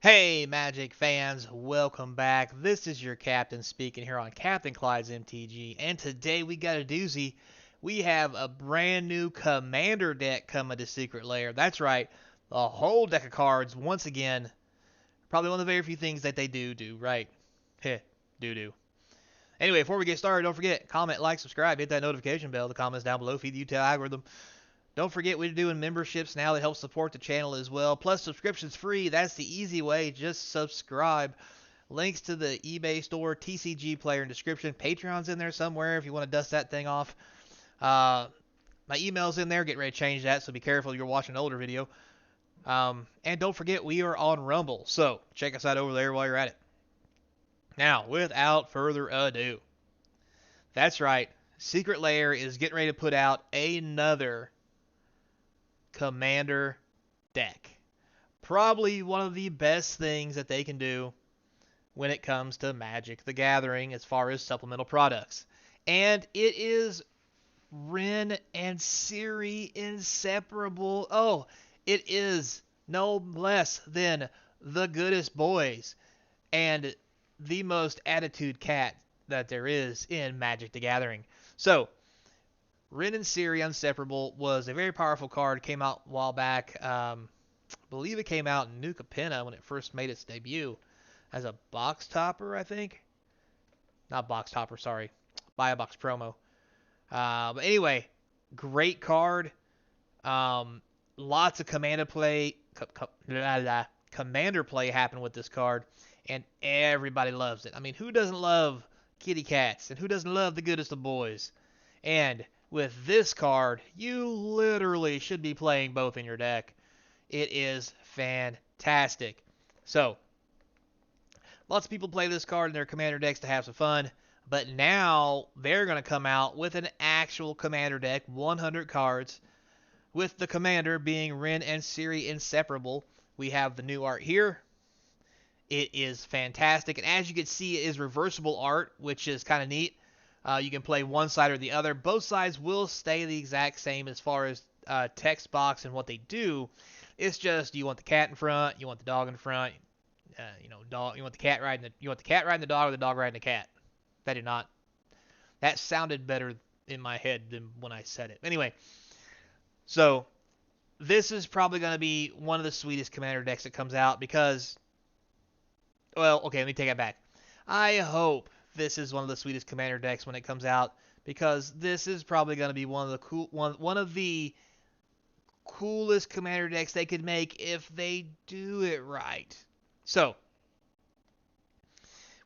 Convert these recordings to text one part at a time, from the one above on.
Hey, Magic fans, welcome back. This is your captain speaking here on Capnclydes MTG, and today we got a doozy. We have a brand new Commander deck coming to Secret Lair. That's right, a whole deck of cards once again. Probably one of the very few things that they do right. Heh, do. Anyway, before we get started, don't forget, comment, like, subscribe, hit that notification bell. The comments down below feed the YouTube algorithm. Don't forget, we're doing memberships now that help support the channel as well. Plus, subscription's free. That's the easy way. Just subscribe. Links to the eBay store, TCG player in description. Patreon's in there somewhere if you want to dust that thing off. My email's in there. Get ready to change that, so be careful. You're watching an older video. And don't forget, we are on Rumble. So check us out over there while you're at it. Now, without further ado, that's right. Secret Lair is getting ready to put out another Commander deck. Probably one of the best things that they can do when it comes to Magic the Gathering as far as supplemental products. And it is Ren and Siri inseparable. Oh, it is no less than the goodest boys and the most attitude cat that there is in Magic the Gathering. So, Ren and Siri Inseparable was a very powerful card. Came out a while back. I believe it came out in New Capenna when it first made its debut as a box topper, I think. Not box topper, sorry. Buy a box promo. But anyway, great card. Lots of commander play happened with this card, and everybody loves it. I mean, who doesn't love kitty cats, and who doesn't love the goodest of boys? And with this card, you literally should be playing both in your deck. It is fantastic. So, lots of people play this card in their commander decks to have some fun, but now they're going to come out with an actual commander deck, 100 cards, with the commander being Ren and Siri Inseparable. We have the new art here. It is fantastic, and as you can see, it is reversible art, which is kind of neat. You can play one side or the other. Both sides will stay the exact same as far as text box and what they do. It's just you want the cat in front, you want the dog in front. Dog. You want the cat riding the dog, or the dog riding the cat. That did not. That sounded better in my head than when I said it. Anyway, so this is probably going to be one of the sweetest commander decks that comes out because, well, okay, let me take it back. I hope this is one of the sweetest commander decks when it comes out, because this is probably going to be one of the coolest commander decks they could make if they do it right. So,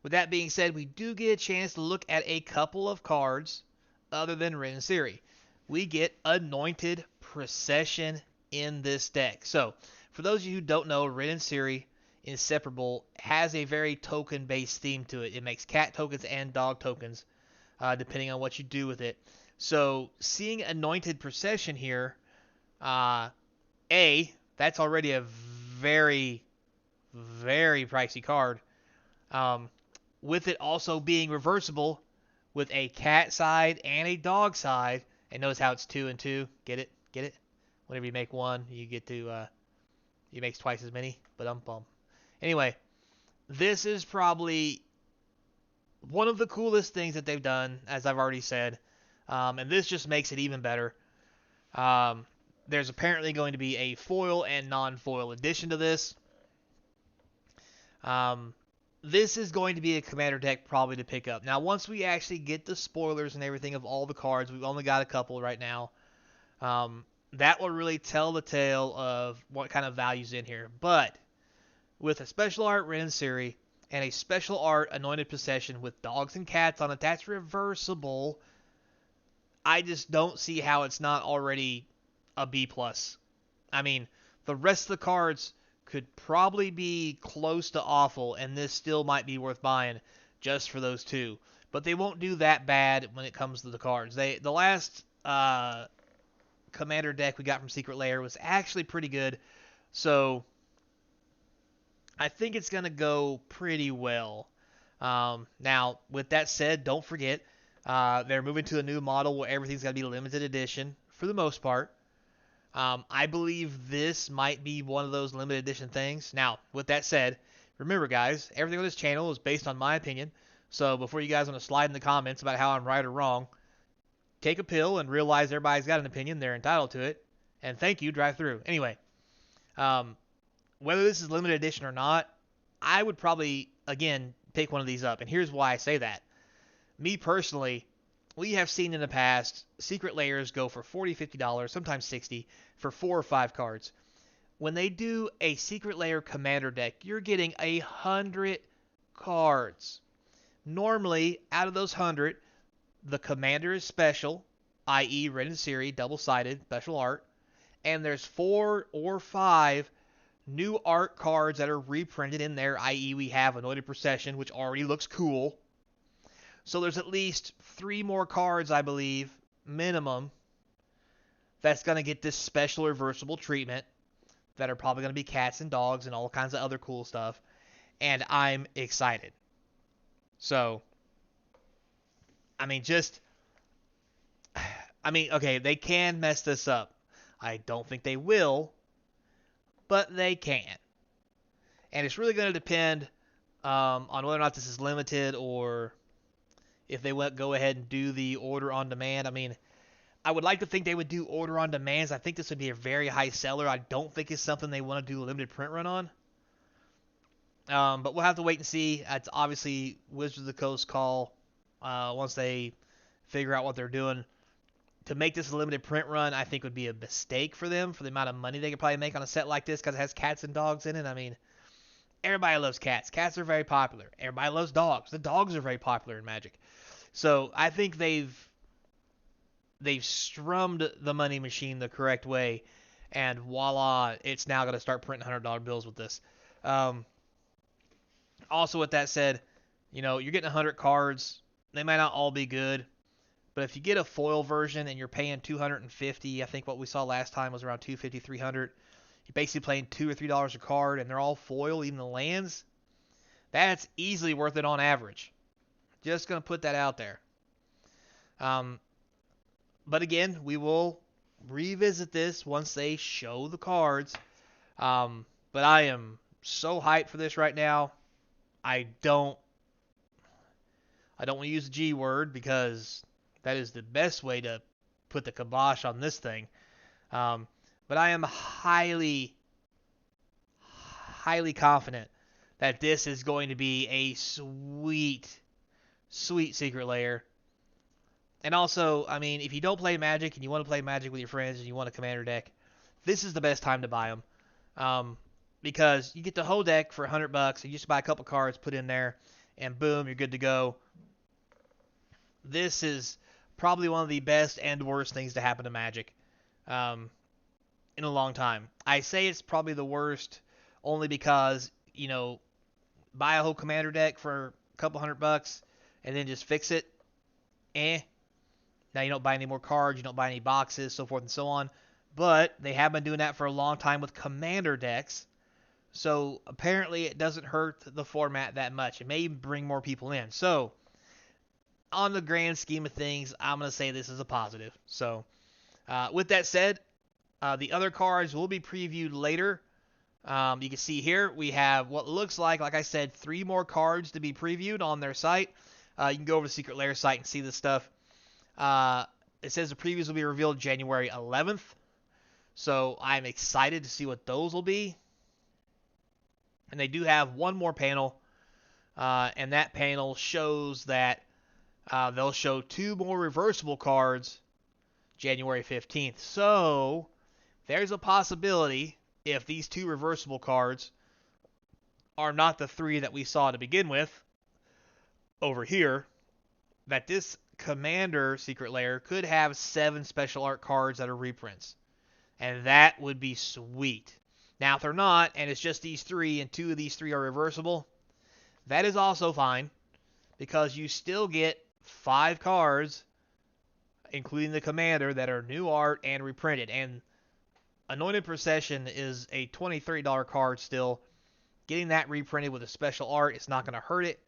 with that being said, we do get a chance to look at a couple of cards other than Ren and Siri. We get Anointed Procession in this deck. So, for those of you who don't know, Ren and Siri Inseparable has a very token-based theme to it. It makes cat tokens and dog tokens, depending on what you do with it. So, seeing Anointed Procession here, that's already a very, very pricey card. With it also being reversible with a cat side and a dog side, and notice how it's 2 and 2. Get it? Whenever you make one, you get to, it makes twice as many, but Anyway, this is probably one of the coolest things that they've done, as I've already said, and this just makes it even better. There's apparently going to be a foil and non-foil addition to this. This is going to be a commander deck probably to pick up. Now, once we actually get the spoilers and everything of all the cards, we've only got a couple right now, that will really tell the tale of what kind of value's in here. But with a special art Ren and Siri and a special art Anointed Procession with dogs and cats on it, that's reversible. I just don't see how it's not already a B+. I mean, the rest of the cards could probably be close to awful, and this still might be worth buying just for those two. But they won't do that bad when it comes to the cards. The last commander deck we got from Secret Lair was actually pretty good, so I think it's going to go pretty well. Now, with that said, don't forget, they're moving to a new model where everything's going to be limited edition for the most part. I believe this might be one of those limited edition things. Now, with that said, remember guys, everything on this channel is based on my opinion. So before you guys want to slide in the comments about how I'm right or wrong, take a pill and realize everybody's got an opinion. They're entitled to it. And thank you, drive through. Anyway, um, whether this is limited edition or not, I would probably, again, pick one of these up. And here's why I say that. Me personally, we have seen in the past secret layers go for $40, $50, sometimes $60 for 4 or 5 cards. When they do a secret layer commander deck, you're getting 100 cards. Normally, out of those 100, the commander is special, i.e. Ren and Siri, double-sided, special art, and there's 4 or 5 new art cards that are reprinted in there, i.e. we have Anointed Procession, which already looks cool. So there's at least 3 more cards, I believe, minimum, that's going to get this special reversible treatment that are probably going to be cats and dogs and all kinds of other cool stuff. And I'm excited. So, okay, they can mess this up. I don't think they will, but they can. And it's really going to depend on whether or not this is limited or if they go ahead and do the order on demand. I mean, I would like to think they would do order on demands. I think this would be a very high seller. I don't think it's something they want to do a limited print run on. But we'll have to wait and see. It's obviously Wizards of the Coast call once they figure out what they're doing. To make this a limited print run, I think would be a mistake for them for the amount of money they could probably make on a set like this because it has cats and dogs in it. I mean, everybody loves cats. Cats are very popular. Everybody loves dogs. The dogs are very popular in Magic. So I think they've strummed the money machine the correct way, and voila, it's now going to start printing $100 bills with this. Also, with that said, you're getting 100 cards. They might not all be good, but if you get a foil version and you're paying $250, I think what we saw last time was around $250, $300. You're basically paying $2 or $3 a card, and they're all foil, even the lands. That's easily worth it on average. Just going to put that out there. But again, we will revisit this once they show the cards. But I am so hyped for this right now. I don't want to use the G word because that is the best way to put the kibosh on this thing. But I am highly confident that this is going to be a sweet secret layer. And also, I mean, if you don't play Magic and you want to play Magic with your friends and you want a commander deck, this is the best time to buy them. Because you get the whole deck for $100. You just buy a couple cards, put in there, and boom, you're good to go. This is probably one of the best and worst things to happen to Magic in a long time. I say it's probably the worst only because, buy a whole commander deck for a couple $100 and then just fix it. Now you don't buy any more cards, you don't buy any boxes, so forth and so on. But they have been doing that for a long time with commander decks. So apparently it doesn't hurt the format that much. It may bring more people in. So on the grand scheme of things, I'm going to say this is a positive. So with that said, the other cards will be previewed later. You can see here we have what looks like I said, 3 more cards to be previewed on their site. You can go over to the Secret Lair site and see this stuff. It says the previews will be revealed January 11th. So I'm excited to see what those will be. And they do have one more panel. And that panel shows that they'll show 2 more reversible cards January 15th. So there's a possibility if these 2 reversible cards are not the 3 that we saw to begin with over here, that this Commander Secret Lair could have 7 special art cards that are reprints. And that would be sweet. Now, if they're not, and it's just these 3, and 2 of these 3 are reversible, that is also fine, because you still get 5 cards, including the Commander, that are new art and reprinted. And Anointed Procession is a $20, $30 card still. Getting that reprinted with a special art, it's not going to hurt it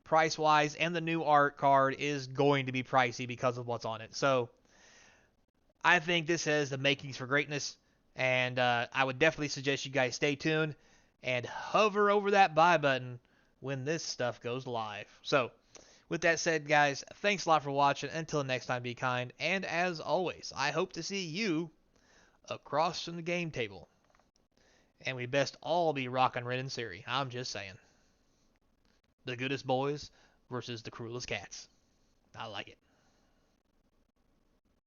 price-wise, and the new art card is going to be pricey because of what's on it. So, I think this has the makings for greatness, and I would definitely suggest you guys stay tuned and hover over that buy button when this stuff goes live. So, with that said, guys, thanks a lot for watching. Until next time, be kind, and as always, I hope to see you across from the game table. And we best all be rocking Ren and Siri. I'm just saying. The goodest boys versus the cruelest cats. I like it.